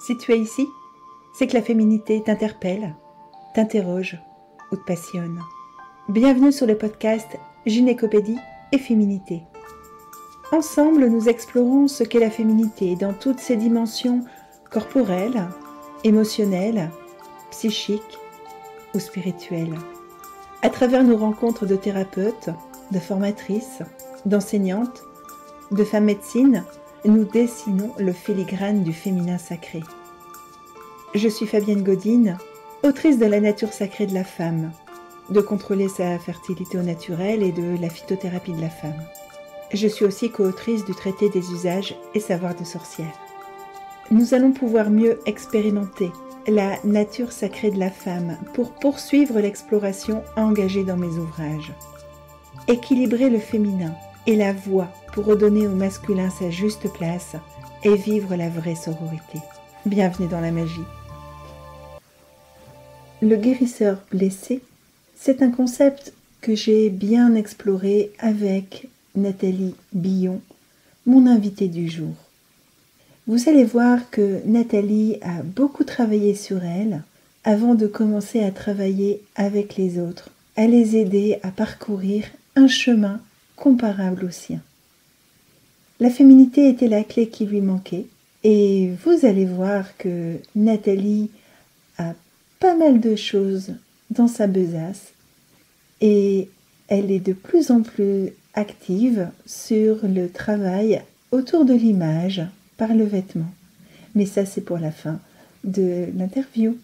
Si tu es ici, c'est que la féminité t'interpelle, t'interroge ou te passionne. Bienvenue sur le podcast Gynécopédie et Féminité. Ensemble, nous explorons ce qu'est la féminité dans toutes ses dimensions corporelles, émotionnelles, psychiques ou spirituelles. À travers nos rencontres de thérapeutes, de formatrices, d'enseignantes, de femmes médecines, nous dessinons le filigrane du féminin sacré. Je suis Fabienne Godine, autrice de La nature sacrée de la femme, de contrôler sa fertilité au naturel et de la phytothérapie de la femme. Je suis aussi co-autrice du traité des usages et savoirs de sorcière. Nous allons pouvoir mieux expérimenter la nature sacrée de la femme pour poursuivre l'exploration engagée dans mes ouvrages. Équilibrer le féminin et la voix pour redonner au masculin sa juste place et vivre la vraie sororité. Bienvenue dans la magie. Le guérisseur blessé, c'est un concept que j'ai bien exploré avec Nathalie Billon, mon invitée du jour. Vous allez voir que Nathalie a beaucoup travaillé sur elle avant de commencer à travailler avec les autres, à les aider à parcourir un chemin comparable au sien. La féminité était la clé qui lui manquait et vous allez voir que Nathalie a pas mal de choses dans sa besace et elle est de plus en plus active sur le travail autour de l'image par le vêtement. Mais ça, c'est pour la fin de l'interview.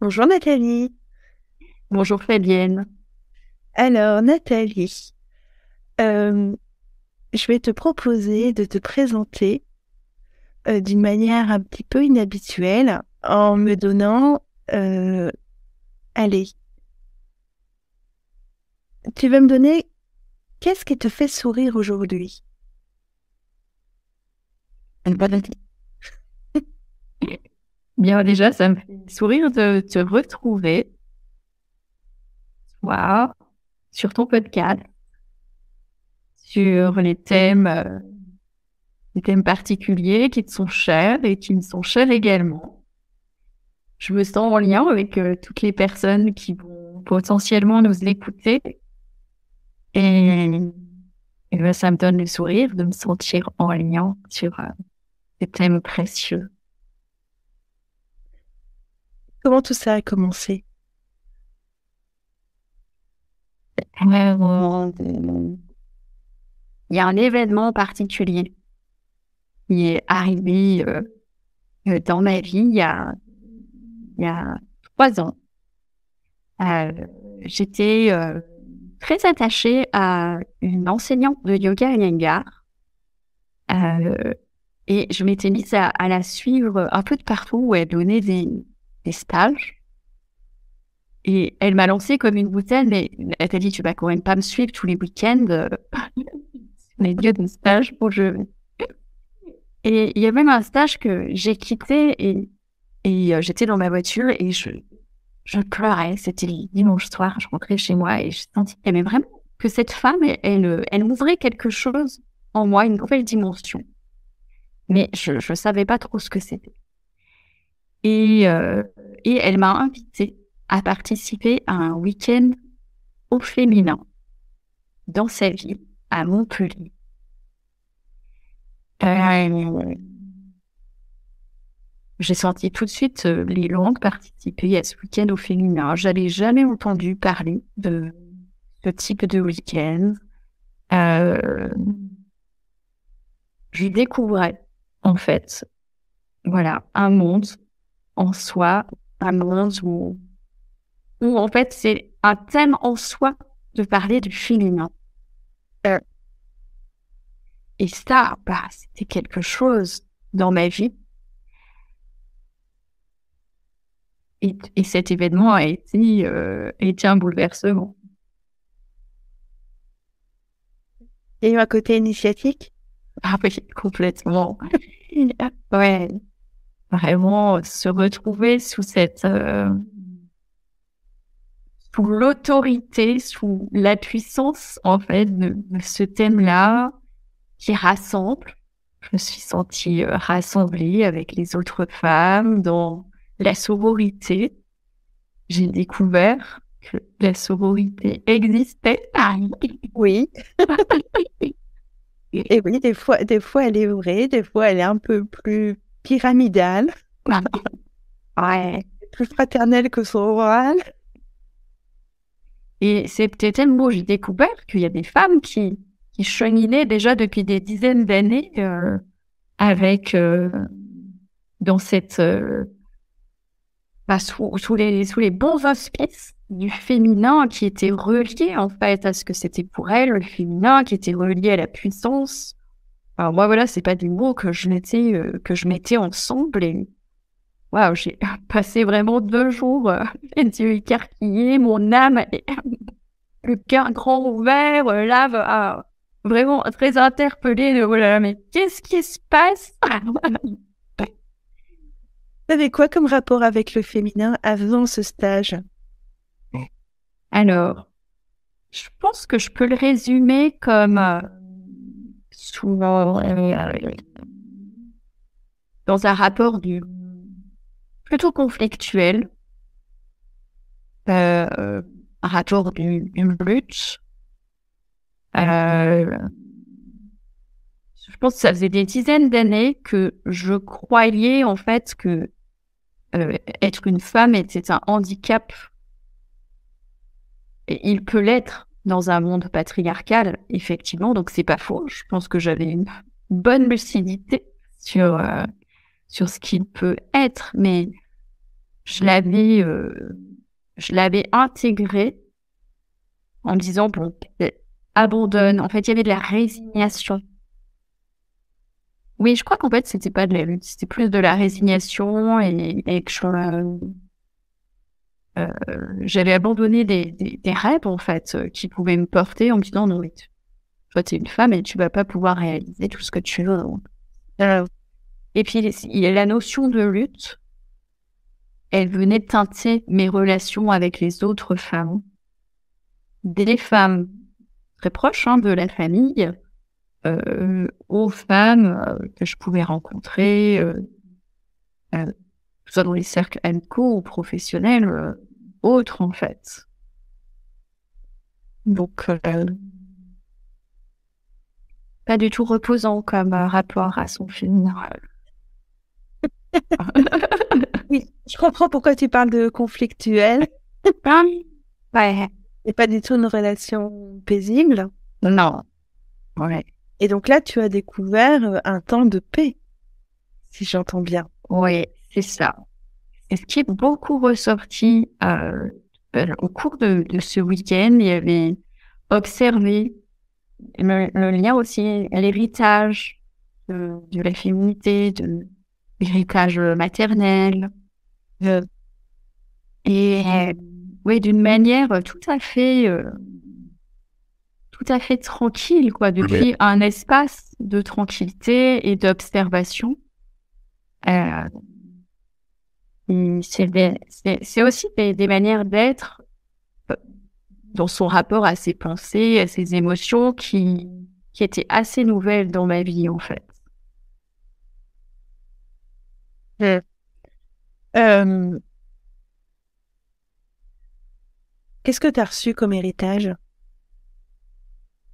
Bonjour Nathalie. Bonjour Fabienne. Alors Nathalie, je vais te proposer de te présenter d'une manière un petit peu inhabituelle en me donnant, allez, tu vas me donner qu'est-ce qui te fait sourire aujourd'hui? Bien, déjà, ça me fait sourire de te retrouver sur ton podcast, sur les thèmes particuliers qui te sont chers et qui me sont chers également. Je me sens en lien avec toutes les personnes qui vont potentiellement nous écouter et ben, ça me donne le sourire de me sentir en lien sur ces thèmes précieux. Comment tout ça a commencé? Il y a un événement particulier qui est arrivé dans ma vie il y a 3 ans. J'étais très attachée à une enseignante de yoga Iyengar et je m'étais mise à la suivre un peu de partout où elle donnait des stages. Et elle m'a lancé comme une boutade, mais elle t'a dit, tu vas quand même pas me suivre tous les week-ends les lieux de stage pour je. Et il y a même un stage que j'ai quitté et j'étais dans ma voiture et je pleurais. C'était dimanche soir, je rentrais chez moi et je sentais qu'il y avait vraiment que cette femme, elle ouvrait quelque chose en moi, une nouvelle dimension. Mais je savais pas trop ce que c'était. Et elle m'a invitée à participer à un week-end au féminin dans sa ville, à Montpellier. J'ai senti tout de suite l'élan de participer à ce week-end au féminin. J'avais jamais entendu parler de ce type de week-end. Je découvrais, en fait, voilà, un monde en soi, un monde où en fait, c'est un thème en soi de parler du féminin. Et ça, c'était quelque chose dans ma vie. Et cet événement a été un bouleversement. Il y a eu un côté initiatique? Ah oui, complètement. Ouais, vraiment se retrouver sous sous l'autorité, sous la puissance, en fait, de ce thème-là qui rassemble Je me suis sentie rassemblée avec les autres femmes dans la sororité. J'ai découvert que la sororité existait. Oui. Et oui, des fois, elle est vraie, des fois, elle est un peu plus pyramidale, Ouais. plus fraternelle que sororale. Et c'était tellement beau. J'ai découvert qu'il y a des femmes qui cheminaient déjà depuis des dizaines d'années avec dans cette sous les bons auspices du féminin qui était relié en fait à ce que c'était pour elle, le féminin qui était relié à la puissance. Alors moi voilà, c'est pas des mots que je mettais ensemble et waouh, j'ai passé vraiment 2 jours les yeux écarquillés, mon âme et le cœur grand ouvert, l'âme vraiment très interpellée de voilà, mais qu'est-ce qui se passe? T'avais quoi comme rapport avec le féminin avant ce stage? Alors, je pense que je peux le résumer comme souvent dans un rapport plutôt conflictuel, un rapport d'une lutte. Je pense que ça faisait des dizaines d'années que je croyais en fait que être une femme était un handicap. Et il peut l'être dans un monde patriarcal, effectivement, donc c'est pas faux. Je pense que j'avais une bonne lucidité sur ce qu'il peut être, mais je l'avais intégré en me disant bon, abandonne. En fait, il y avait de la résignation. Oui, je crois qu'en fait, c'était pas de la lutte, c'était plus de la résignation et que j'avais abandonné des rêves, en fait, qui pouvaient me porter en me disant non, mais toi, t'es une femme et tu vas pas pouvoir réaliser tout ce que tu veux. Et puis, il y a la notion de lutte. Elle venait teinter mes relations avec les autres femmes, des femmes très proches de la famille, aux femmes que je pouvais rencontrer, que ce soit dans les cercles amicaux ou professionnels, autres en fait. Donc, pas du tout reposant comme rapport à son féminin. Oui, je comprends pourquoi tu parles de conflictuel. Ouais. Et pas du tout une relation paisible. Non. Ouais. Et donc là, tu as découvert un temps de paix, si j'entends bien. Oui, c'est ça. Et ce qui est beaucoup ressorti au cours de ce week-end, il y avait observé le lien aussi à l'héritage de la féminité, de l'héritage maternel. Et oui, d'une manière tout à fait tranquille, quoi, depuis un espace de tranquillité et d'observation. C'est aussi des manières d'être dans son rapport à ses pensées, à ses émotions qui étaient assez nouvelles dans ma vie, en fait. Qu'est-ce que tu as reçu comme héritage,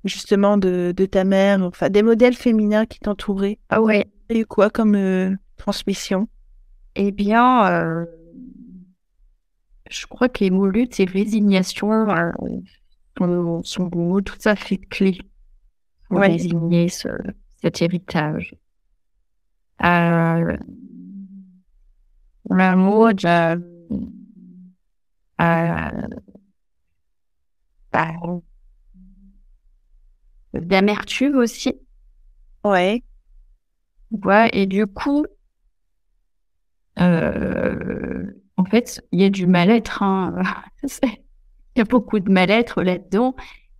justement, de ta mère, enfin, des modèles féminins qui t'entouraient? Ah ouais. Tu as eu quoi comme transmission? Eh bien, je crois que les mots lutte et résignation sont des mots tout à fait clés pour résigner cet héritage. Le mot d'amertume aussi. Ouais. Ouais, et du coup, en fait, il y a du mal-être. Il y a beaucoup de mal-être là-dedans.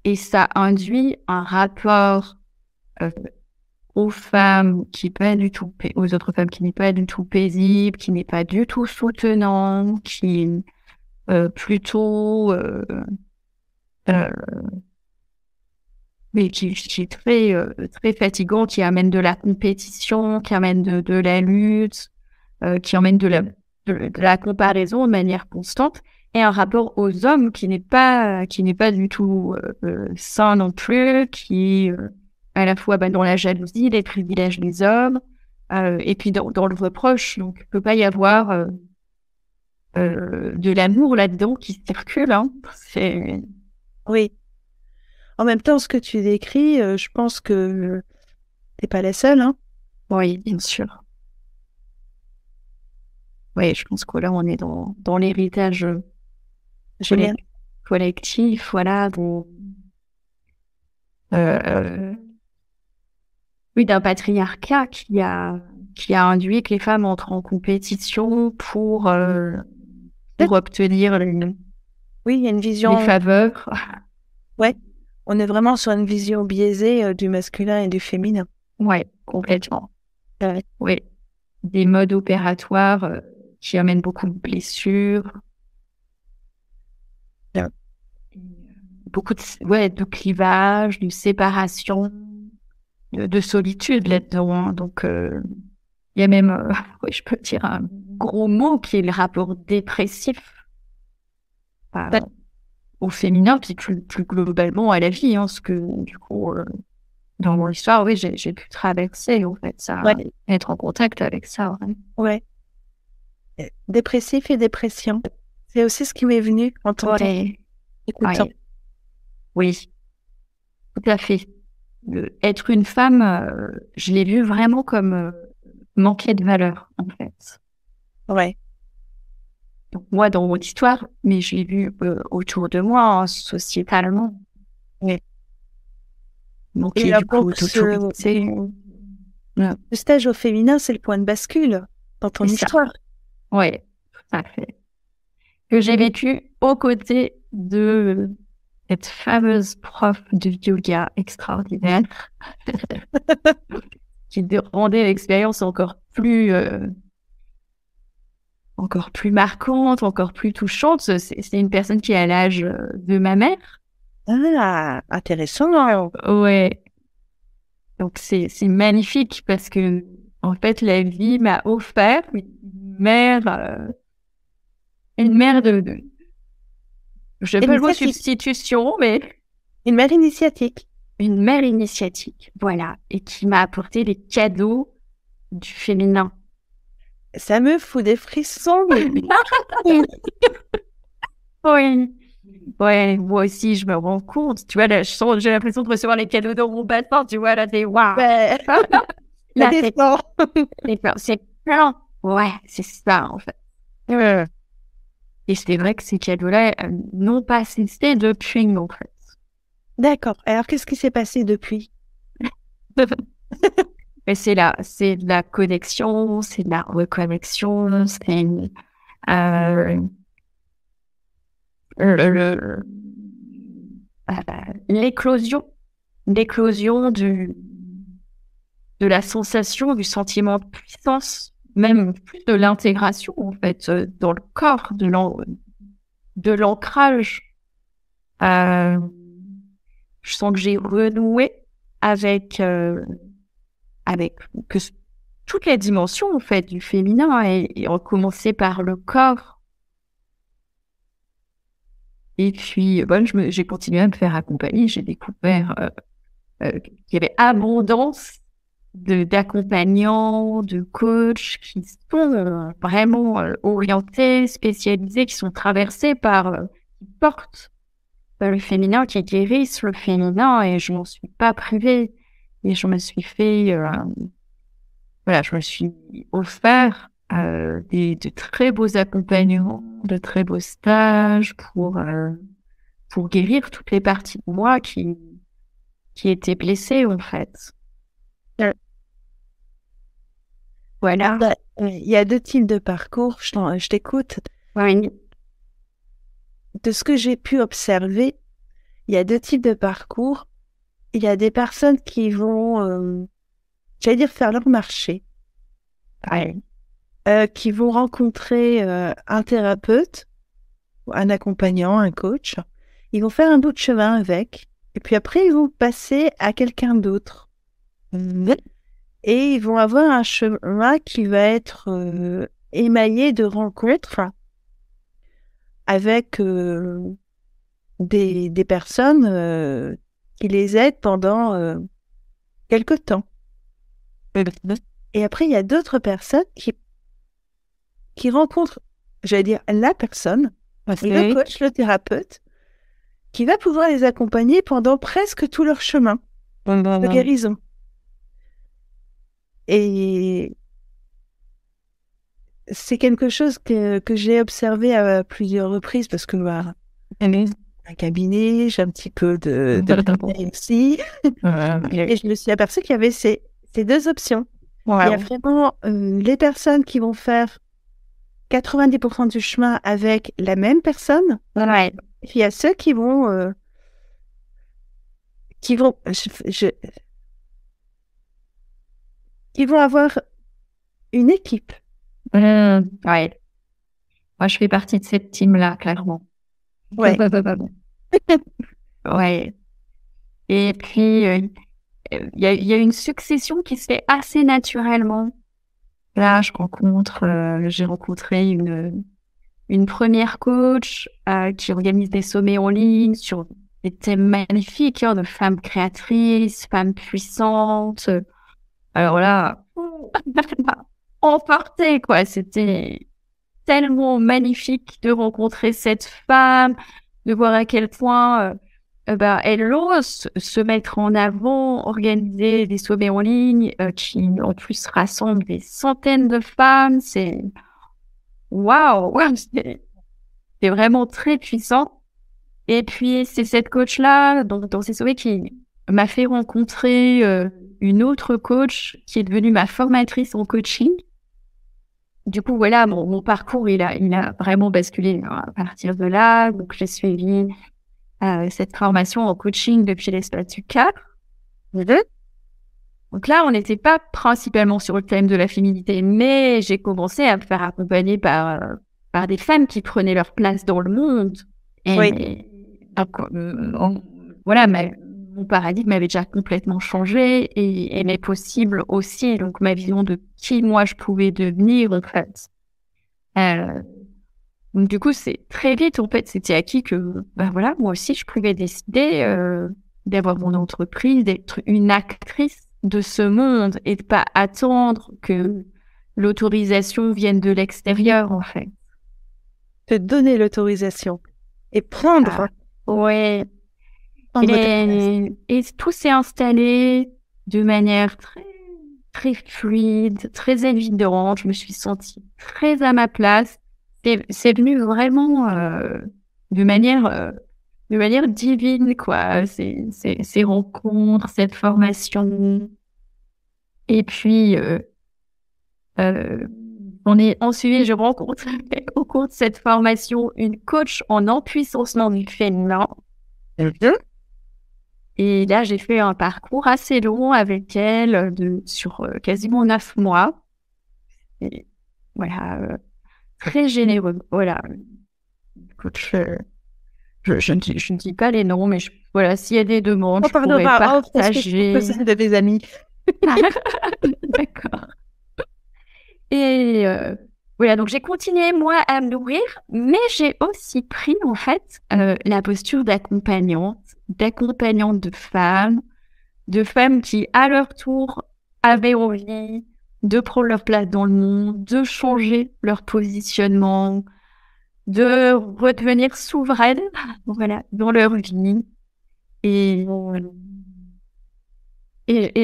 Et ça induit un rapport aux femmes qui n'est pas du tout, aux autres femmes qui n'est pas du tout paisible, qui n'est pas du tout soutenant, qui plutôt mais qui est très, très fatigant, qui amène de la compétition, qui amène de la lutte, qui emmène de la comparaison de manière constante, et un rapport aux hommes qui n'est pas du tout sain non plus, qui est à la fois dans la jalousie, les privilèges des hommes, et puis dans le reproche. Donc, il peut pas y avoir de l'amour là-dedans qui circule. Hein. C'est... Oui. En même temps, ce que tu décris, je pense que t'es pas la seule, hein. Oui, bien sûr. Oui, je pense que là, on est dans l'héritage Génial. collectif, voilà, euh, oui, d'un patriarcat qui a induit que les femmes entrent en compétition pour obtenir Oui, il y a une les vision. faveurs. Ouais. On est vraiment sur une vision biaisée du masculin et du féminin. Ouais, complètement. Oui, des modes opératoires qui amènent beaucoup de blessures. Ouais. Beaucoup de clivage, de séparation, de solitude là-dedans. Hein. Donc, il y a même, oui, je peux dire un gros mot qui est le rapport dépressif au féminin, puis plus globalement à la vie. Hein, ce que, du coup, dans mon histoire, oui, j'ai pu traverser, en fait, ça, Ouais. être en contact avec ça. Ouais. Dépressif et dépression. C'est aussi ce qui m'est venu en écoutant. Ouais. Oui, tout à fait. Être une femme, je l'ai vu vraiment comme manquer de valeur, en fait. Ouais. Donc, moi, dans mon histoire, mais je l'ai vu autour de moi, hein, sociétalement. Ouais. Manquer Et du coup d'autorité. Ouais, le stage au féminin, c'est le point de bascule dans ton c'est ça. histoire. Oui, tout à fait. Que j'ai vécu aux côtés de cette fameuse prof de yoga extraordinaire qui rendait l'expérience encore plus marquante, encore plus touchante. C'est une personne qui a l'âge de ma mère. Ah, intéressant. Ouais. Donc c'est magnifique parce que en fait la vie m'a offert mère, une mère je sais pas le mot substitution, mais une mère initiatique. Une mère initiatique, voilà, et qui m'a apporté les cadeaux du féminin. Ça me fout des frissons. Oui. Ouais, moi aussi, je me rends compte. Tu vois, là, j'ai l'impression de recevoir les cadeaux dans mon bâton. Tu vois, là, c'est waouh. Ben, Là, c'est plein. Ouais, c'est ça, en fait. Et c'est vrai que ces cadeaux-là n'ont pas cessé depuis, en fait. D'accord. Alors, qu'est-ce qui s'est passé depuis? Mais c'est de la connexion, c'est de la reconnexion, c'est l'éclosion de la sensation, du sentiment de puissance, même plus de l'intégration, en fait, dans le corps, de l'ancrage. Je sens que j'ai renoué avec que toutes les dimensions, en fait, du féminin, et on commençait par le corps. Et puis, j'ai continué à me faire accompagner. J'ai découvert qu'il y avait abondance d'accompagnants, de coachs qui sont vraiment orientés, spécialisés, qui sont traversés qui portent le féminin, qui guérissent le féminin, et je m'en suis pas privée. Et je me suis fait, je me suis offert de très beaux accompagnements, de très beaux stages pour guérir toutes les parties de moi qui étaient blessées, en fait. Voilà. Il y a deux types de parcours, je t'écoute. Ouais. De ce que j'ai pu observer, il y a deux types de parcours. Il y a des personnes qui vont, j'allais dire, faire leur marché, qui vont rencontrer un thérapeute, un accompagnant, un coach. Ils vont faire un bout de chemin avec, Et puis après, ils vont passer à quelqu'un d'autre. Et ils vont avoir un chemin qui va être émaillé de rencontres avec des personnes qui les aident pendant quelque temps. Et après, il y a d'autres personnes qui rencontrent, j'allais dire, la personne, le coach, le thérapeute, qui va pouvoir les accompagner pendant presque tout leur chemin de guérison. Et c'est quelque chose que j'ai observé à plusieurs reprises parce que un cabinet, j'ai un petit peu de cabinet aussi. Et je me suis aperçue qu'il y avait ces deux options. Il y a vraiment les personnes qui vont faire 90% du chemin avec la même personne. Et puis il y a ceux qui vont qui vont avoir une équipe. Ouais. Moi, je fais partie de cette team-là, clairement. Ouais. Ouais. Et puis, il y a une succession qui se fait assez naturellement. Là, j'ai rencontré une première coach qui organise des sommets en ligne sur des thèmes magnifiques, de femmes créatrices, femmes puissantes. Alors là, on partait, quoi. C'était tellement magnifique de rencontrer cette femme, de voir à quel point elle ose se mettre en avant, organiser des sommets en ligne qui en plus rassemblent des centaines de femmes. C'est waouh, c'est vraiment très puissant. Et puis c'est cette coach-là, dans ces sommets, qui m'a fait rencontrer une autre coach qui est devenue ma formatrice en coaching. Du coup, voilà, mon parcours, il a vraiment basculé à partir de là. Donc, j'ai suivi cette formation en coaching depuis l'espace du 4. Donc là, on n'était pas principalement sur le thème de la féminité, mais j'ai commencé à me faire accompagner par des femmes qui prenaient leur place dans le monde. Et donc, voilà, mon paradigme avait déjà complètement changé et mes possibles aussi. Donc, ma vision de qui moi je pouvais devenir, en fait. Donc, du coup, c'est très vite, en fait, c'était acquis que, voilà, moi aussi, je pouvais décider d'avoir mon entreprise, d'être une actrice de ce monde et de pas attendre que l'autorisation vienne de l'extérieur, en fait. Te donner l'autorisation et prendre. Ouais. Et tout s'est installé de manière très, très fluide, très évidente. Je me suis sentie très à ma place. C'est venu vraiment de manière divine, quoi. Ces rencontres, cette formation. Et puis, ensuite, je rencontre au cours de cette formation une coach en empuissancement du féminin. Et là, j'ai fait un parcours assez long avec elle sur quasiment 9 mois. Et voilà, très généreux. Voilà. Coach, je ne dis pas les noms, mais voilà, s'il y a des demandes, je pourrais partager. Parce que c'est de mes amis. D'accord. Et voilà, donc j'ai continué, moi, à me nourrir, mais j'ai aussi pris, en fait, la posture d'accompagnante de femmes qui, à leur tour, avaient envie de prendre leur place dans le monde, de changer leur positionnement, de redevenir souveraines, voilà, dans leur vie. Et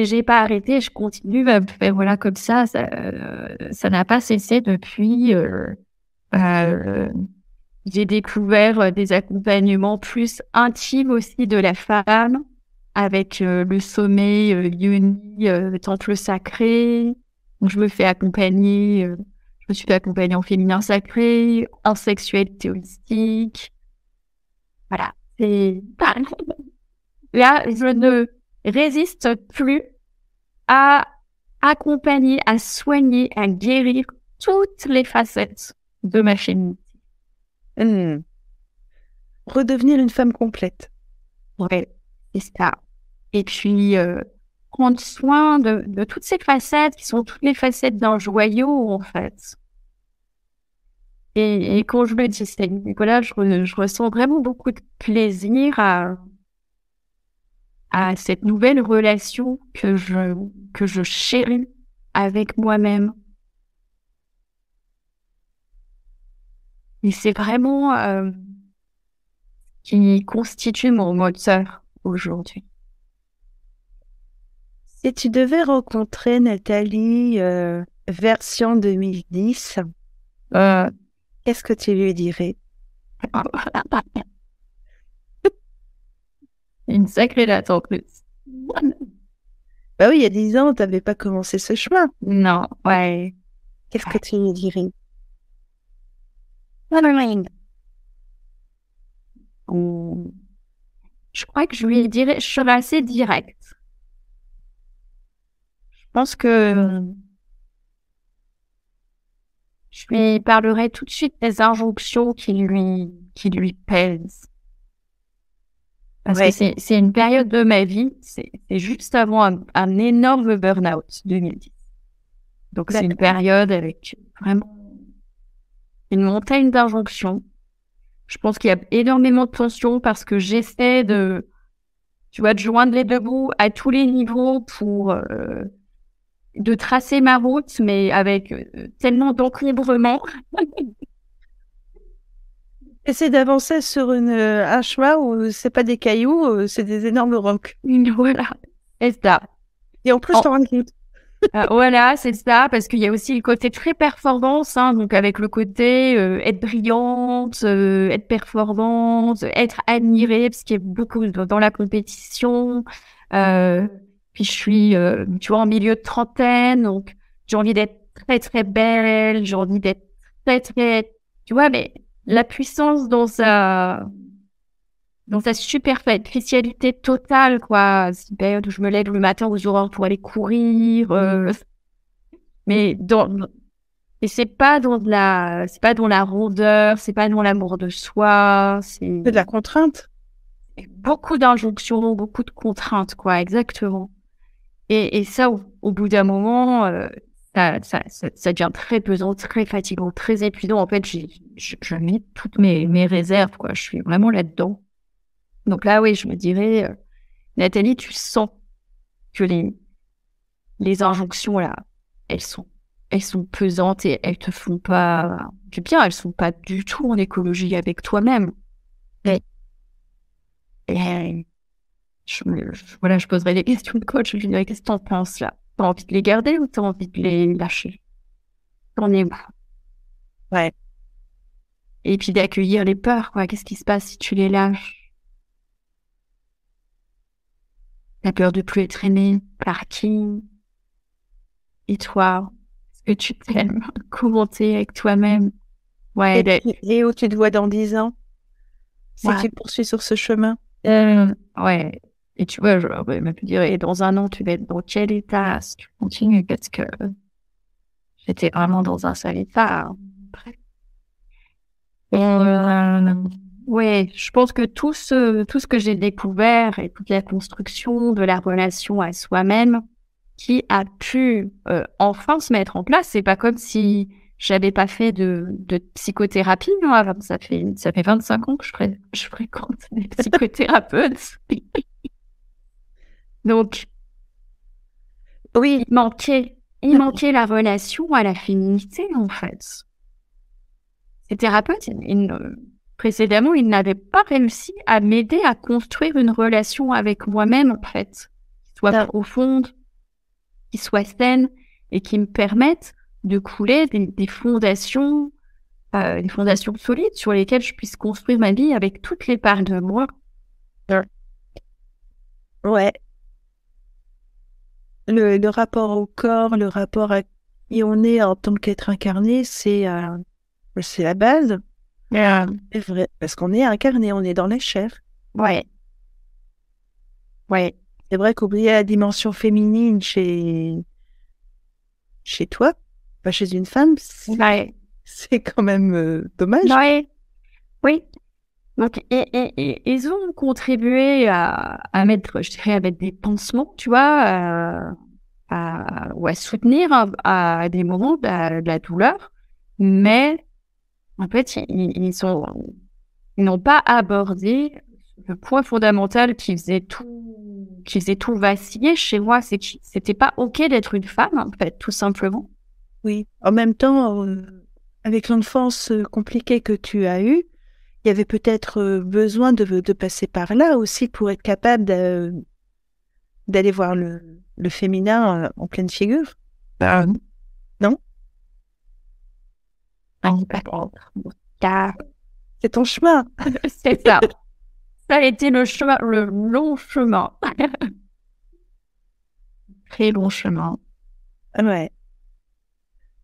j'ai pas arrêté, je continue à me faire, voilà, comme ça n'a pas cessé depuis. J'ai découvert des accompagnements plus intimes aussi de la femme, avec le sommet Yoni, temple sacré. Donc, je me suis fait accompagner en féminin sacré, en sexualité holistique. Voilà. Là, je ne résiste plus à accompagner, à soigner, à guérir toutes les facettes de ma féminité. Redevenir une femme complète. Ouais, c'est ça. Et puis, prendre soin de toutes ces facettes qui sont toutes les facettes d'un joyau, en fait. Et quand je me dis ça, Nicolas, je ressens vraiment beaucoup de plaisir à cette nouvelle relation que je chéris avec moi-même. Et c'est vraiment qui constitue mon moteur aujourd'hui. Si tu devais rencontrer Nathalie version 2010, Euh, qu'est-ce que tu lui dirais? une sacrée date en plus. Bah oui, il y a 10 ans, tu n'avais pas commencé ce chemin. Non, ouais. Qu'est-ce que tu lui dirais? Je crois que je lui dirais, je serais assez directe. Je pense que je lui parlerai tout de suite des injonctions qui lui pèsent. Parce que c'est une période de ma vie, c'est juste avant un énorme burn-out 2010. Donc c'est une période avec vraiment une montagne d'injonctions. Je pense qu'il y a énormément de tensions parce que j'essaie tu vois, de joindre les deux bouts à tous les niveaux pour de tracer ma route, mais avec tellement d'encombrement. Essaie d'avancer sur un chemin où c'est pas des cailloux, c'est des énormes rocs. Voilà, c'est ça. Et en plus, t'en rends compte. Voilà, c'est ça, parce qu'il y a aussi le côté très performance, hein, donc avec le côté être brillante, être performante, être admirée, parce qu'il y a beaucoup dans la compétition. Puis je suis, tu vois, en milieu de trentaine, donc j'ai envie d'être très très belle, j'ai envie d'être très très, tu vois, mais la puissance dans sa superficialité totale, quoi. C'est une période où je me lève le matin aux aurores pour aller courir, mais et c'est pas c'est pas dans la rondeur, c'est pas dans l'amour de soi, c'est de la contrainte. beaucoup d'injonctions, beaucoup de contraintes, quoi, exactement. Et ça, au bout d'un moment, ça devient très pesant, très fatigant, très épuisant. En fait, je mets toutes mes réserves, quoi. Je suis vraiment là-dedans. Donc là, oui, je me dirais, Nathalie, tu sens que les injonctions, là, elles sont pesantes et elles te font pas du bien, elles sont pas du tout en écologie avec toi-même. Et voilà, je poserais des questions de coach, je lui dirais, qu'est-ce que t'en penses là? T'as envie de les garder ou t'as envie de les lâcher? T'en es où? Ouais. Et puis d'accueillir les peurs, quoi. Qu'est-ce qui se passe si tu les lâches? T'as peur de plus être aimé par qui? Et toi? Est-ce que tu t'aimes? Comment t'es avec toi-même? Ouais, Et où tu te vois dans 10 ans? Si tu poursuis sur ce chemin? Ouais. Et tu vois, je vais même dire, et dans un an, tu vas être dans quel état si tu continues? Parce que j'étais vraiment dans un sale état. Ouais, je pense que tout ce que j'ai découvert et toute la construction de la relation à soi-même qui a pu enfin se mettre en place, c'est pas comme si j'avais pas fait de psychothérapie, non, avant. Ça fait 25 ans que je fréquente des psychothérapeutes. Donc, oui, il manquait la relation à la féminité, en fait. Ces thérapeutes, précédemment, ils n'avaient pas réussi à m'aider à construire une relation avec moi-même, en fait, qui soit profonde, qui soit saine et qui me permette de couler des fondations solides sur lesquelles je puisse construire ma vie avec toutes les parts de moi. Ouais. Le rapport au corps, le rapport à qui on est en tant qu'être incarné, c'est la base. C'est vrai, parce qu'on est incarné, on est dans la chair. Ouais. C'est vrai qu'oublier la dimension féminine chez toi, pas chez une femme, c'est quand même dommage. Oui. Donc, ils ont contribué à mettre, je dirais, à mettre des pansements, tu vois, ou à soutenir à des moments de la douleur. Mais, en fait, ils n'ont pas abordé le point fondamental qui faisait tout vaciller chez moi, c'est que c'était pas OK d'être une femme, en fait, tout simplement. Oui. En même temps, avec l'enfance compliquée que tu as eue, il y avait peut-être besoin de passer par là aussi pour être capable d'aller voir le féminin en pleine figure. Non? Car C'est ton chemin. c'est ça. Ça a été le chemin, le long chemin. Très long chemin. Ouais.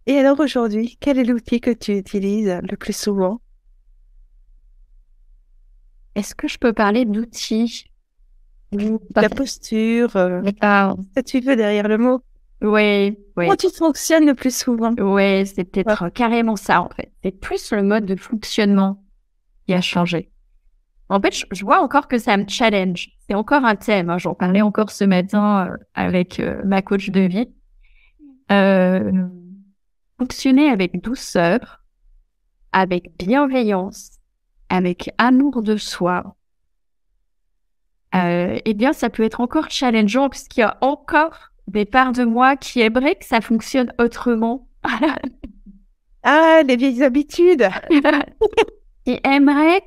Et alors aujourd'hui, quel est l'outil que tu utilises le plus souvent? Est-ce que je peux parler d'outils? La posture, Ah, ce que tu veux derrière le mot. oui, Comment tu fonctionnes le plus souvent? ouais, c'est peut-être carrément ça, en fait. C'est plus le mode de fonctionnement qui a changé. En fait, je vois encore que ça me challenge. C'est encore un thème, hein. J'en parlais encore ce matin avec ma coach de vie. Fonctionner avec douceur, avec bienveillance, avec amour de soi, eh bien, ça peut être encore challengeant puisqu'il y a encore des parts de moi qui aimeraient que ça fonctionne autrement. Ah, les vieilles habitudes. Qui aimeraient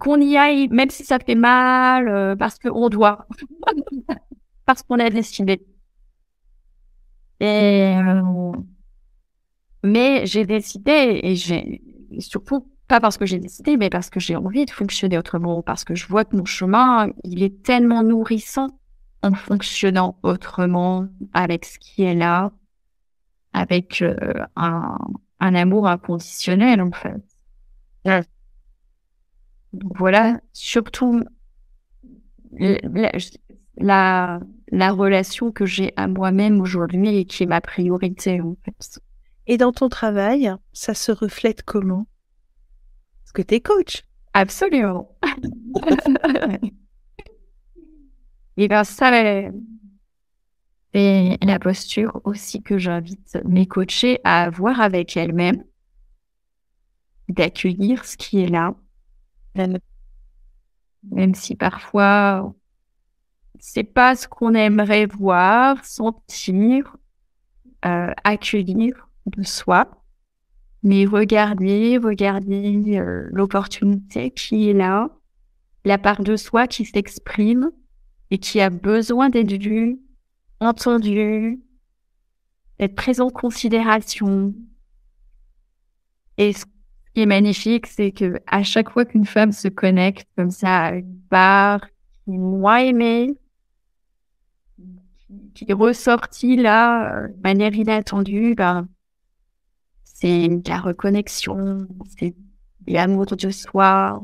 qu'on y aille, même si ça fait mal, parce qu'on doit, parce qu'on a décidé. Et, mais j'ai décidé, et surtout pas parce que j'ai décidé, mais parce que j'ai envie de fonctionner autrement, parce que je vois que mon chemin, il est tellement nourrissant en fonctionnant autrement, avec ce qui est là, avec un amour inconditionnel, en fait. Ouais. Donc voilà, surtout la, la, la relation que j'ai à moi-même aujourd'hui et qui est ma priorité, en fait. Et dans ton travail, ça se reflète comment? Parce que tu es coach. Absolument. Et bien ça, c'est la posture aussi que j'invite mes coachés à avoir avec elles-mêmes, d'accueillir ce qui est là, même si parfois c'est pas ce qu'on aimerait voir, sentir, accueillir de soi, mais regarder l'opportunité qui est là, la part de soi qui s'exprime et qui a besoin d'être vue, entendue, d'être prise en considération. Et ce qui est magnifique, c'est que à chaque fois qu'une femme se connecte comme ça à une part qui est moins aimée, qui est ressortie là de manière inattendue, ben, c'est de la reconnexion, c'est de l'amour de soi,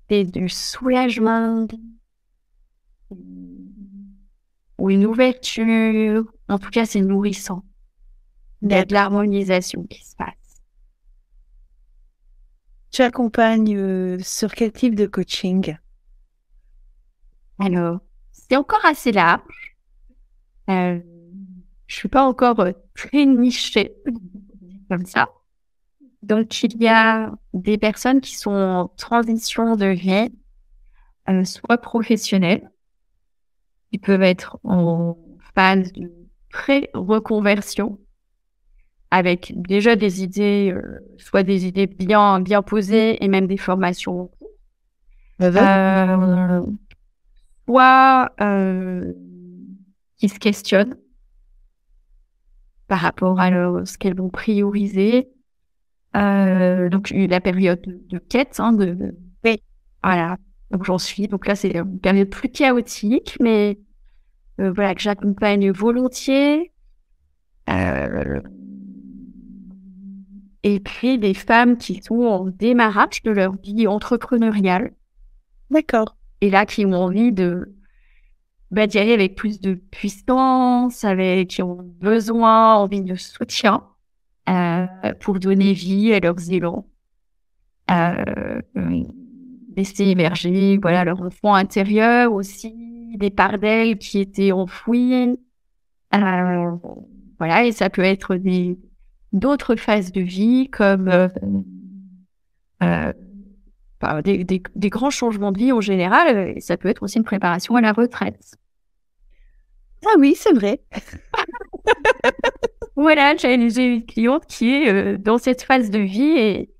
c'est du soulagement ou une ouverture. En tout cas, c'est nourrissant. Il y a de l'harmonisation qui se passe. Tu accompagnes sur quel type de coaching? Alors, c'est encore assez large. Je suis pas encore très nichée comme ça. Donc, il y a des personnes qui sont en transition de vie, soit professionnelle, qui peuvent être en phase de pré-reconversion, avec déjà des idées, soit des idées bien posées et même des formations. Soit qui se questionnent par rapport à ce qu'elles vont prioriser. Donc la période de quête, hein, Oui. Voilà. Donc j'en suis. Donc là c'est une période plus chaotique, mais voilà que j'accompagne volontiers. Et puis des femmes qui sont en démarrage de leur vie entrepreneuriale. D'accord. Et là qui ont envie d'y aller avec plus de puissance, qui ont envie de soutien pour donner vie à leurs élans. laisser émerger, voilà, leur enfant intérieur aussi, des parts d'elles qui étaient enfouies. Voilà, et ça peut être d'autres phases de vie comme des grands changements de vie en général. Et ça peut être aussi une préparation à la retraite. Ah oui, c'est vrai. Voilà, j'ai une cliente qui est dans cette phase de vie et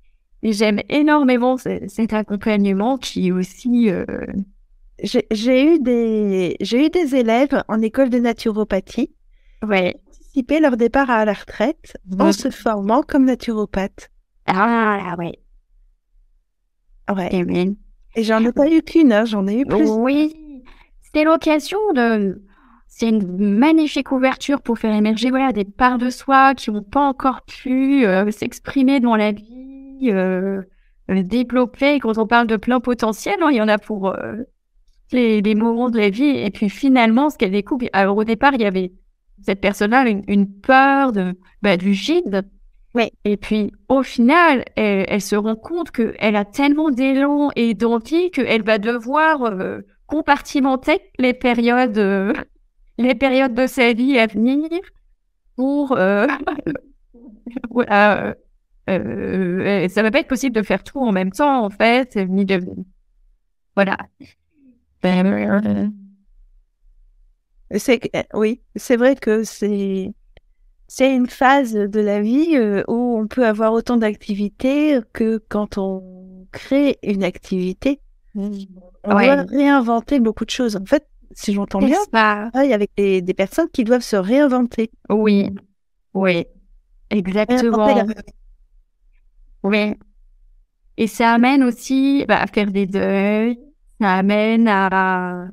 j'aime énormément cet accompagnement qui est aussi... J'ai eu des élèves en école de naturopathie ouais. participer leur départ à la retraite en se formant comme naturopathe. Ah, ouais. Ouais. Et oui. Et j'en ai pas eu qu'une, hein, j'en ai eu plus. Oui, c'était l'occasion de... C'est une magnifique ouverture pour faire émerger voilà, des parts de soi qui n'ont pas encore pu s'exprimer dans la vie, développer. Quand on parle de plein potentiel, hein, il y en a pour les moments de la vie. Et puis finalement, ce qu'elle découvre, alors au départ, il y avait cette personne-là une peur du vide. Ouais. Et puis au final, elle se rend compte qu'elle a tellement d'élan et d'envie qu'elle va devoir compartimenter les périodes de sa vie à venir pour voilà, ça va pas être possible de faire tout en même temps en fait, ni de voilà. Oui, c'est vrai que c'est une phase de la vie où on peut avoir autant d'activités que quand on crée une activité, on doit réinventer beaucoup de choses. En fait, si j'entends bien, on travaille avec des personnes qui doivent se réinventer. Oui, exactement. Oui. Et ça amène aussi à faire des deuils, ça amène à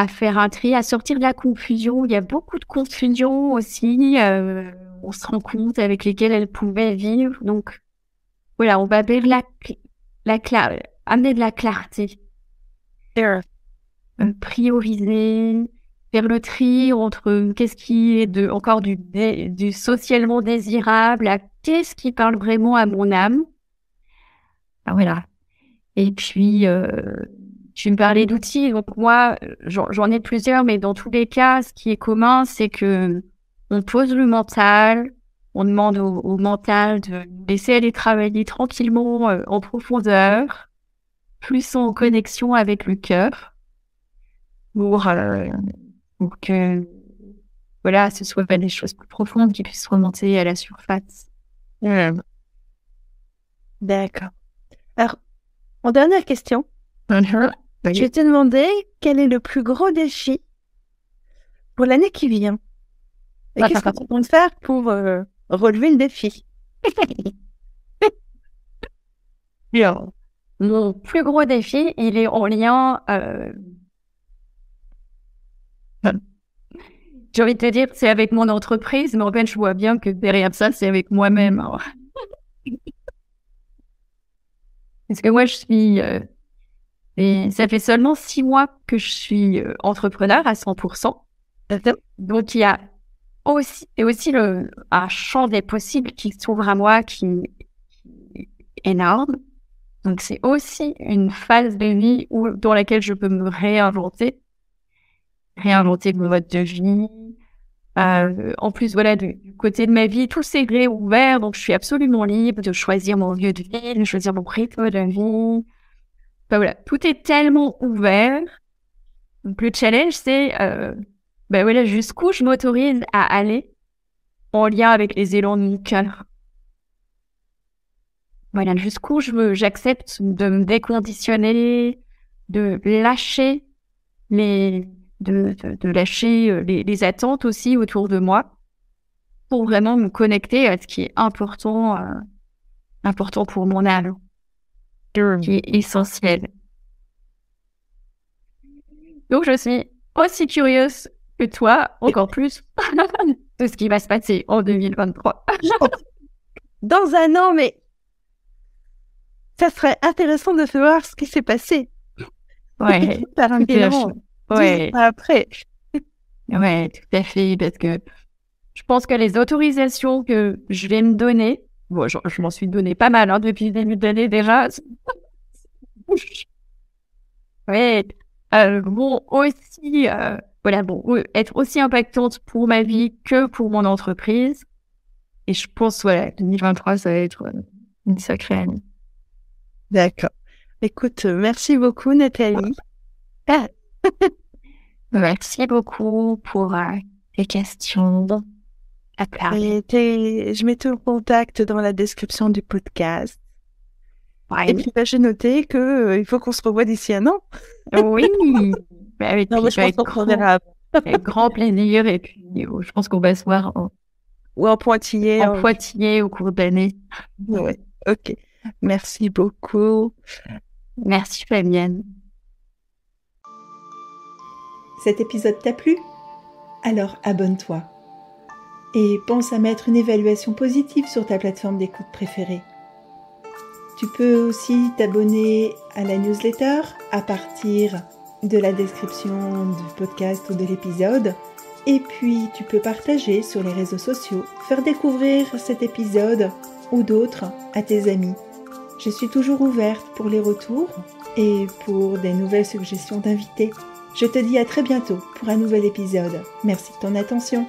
faire un tri, à sortir de la confusion. Il y a beaucoup de confusion aussi, on se rend compte avec lesquelles elles pouvaient vivre. Donc, voilà, on va vers amener de la clarté. Prioriser, faire le tri entre qu'est-ce qui est encore du socialement désirable à qu'est-ce qui parle vraiment à mon âme. Ah, voilà. Et puis, tu me parlais d'outils. Donc moi, j'en ai plusieurs, mais dans tous les cas, ce qui est commun, c'est que on pose le mental, on demande au mental de laisser aller travailler tranquillement en profondeur, plus en connexion avec le cœur, pour que voilà, ce soit pas des choses plus profondes qui puissent remonter à la surface. D'accord. Alors, en dernière question, je vais te demander quel est le plus gros défi pour l'année qui vient. Et qu'est-ce que tu comptes faire pour relever le défi? Alors, mon plus gros défi, il est en lien... j'ai envie de te dire, c'est avec mon entreprise, mais en fait, je vois bien que derrière ça, c'est avec moi-même. Parce que moi, je suis... et ça fait seulement 6 mois que je suis entrepreneur à 100%. Donc, il y a aussi un champ des possibles qui s'ouvre à moi qui est énorme. Donc, c'est aussi une phase de vie dans laquelle je peux me réinventer mon mode de vie. En plus, voilà, du côté de ma vie, tout s'est réouvert, donc je suis absolument libre de choisir mon lieu de vie, de choisir mon rythme de vie. Enfin, voilà, tout est tellement ouvert. Donc, le challenge, c'est voilà, jusqu'où je m'autorise à aller en lien avec les élans de mon cœur. Voilà, jusqu'où j'accepte de me déconditionner, de lâcher lâcher les attentes aussi autour de moi pour vraiment me connecter à ce qui est important pour mon âme, qui est essentiel. Donc, je suis aussi curieuse que toi, encore plus, de ce qui va se passer en 2023. Dans un an, mais ça serait intéressant de voir ce qui s'est passé. Ouais. Par un bilan. Ouais. Après. Ouais, tout à fait, parce que je pense que les autorisations que je vais me donner Bon, je m'en suis donné pas mal hein, depuis le début de l'année déjà. Ouais. Bon, aussi, voilà, bon, être aussi impactante pour ma vie que pour mon entreprise. Et je pense, voilà, 2023, ça va être une sacrée année. D'accord. Écoute, merci beaucoup, Nathalie. Ah. Merci beaucoup pour tes questions. Je mets ton contact dans la description du podcast. Ouais. Et puis, j'ai noté qu'il faut qu'on se revoie d'ici un an. Oui. Avec, Non, moi, je pense qu'on verra. Avec grand plaisir. Et puis, je pense qu'on va se voir ou en pointillé. En pointillé au cours de l'année. Ouais. Ok. Merci beaucoup. Merci, Fabienne. Cet épisode t'a plu? Alors abonne-toi. Et pense à mettre une évaluation positive sur ta plateforme d'écoute préférée. Tu peux aussi t'abonner à la newsletter à partir de la description du podcast ou de l'épisode. Et puis tu peux partager sur les réseaux sociaux, faire découvrir cet épisode ou d'autres à tes amis. Je suis toujours ouverte pour les retours et pour des nouvelles suggestions d'invités. Je te dis à très bientôt pour un nouvel épisode. Merci de ton attention.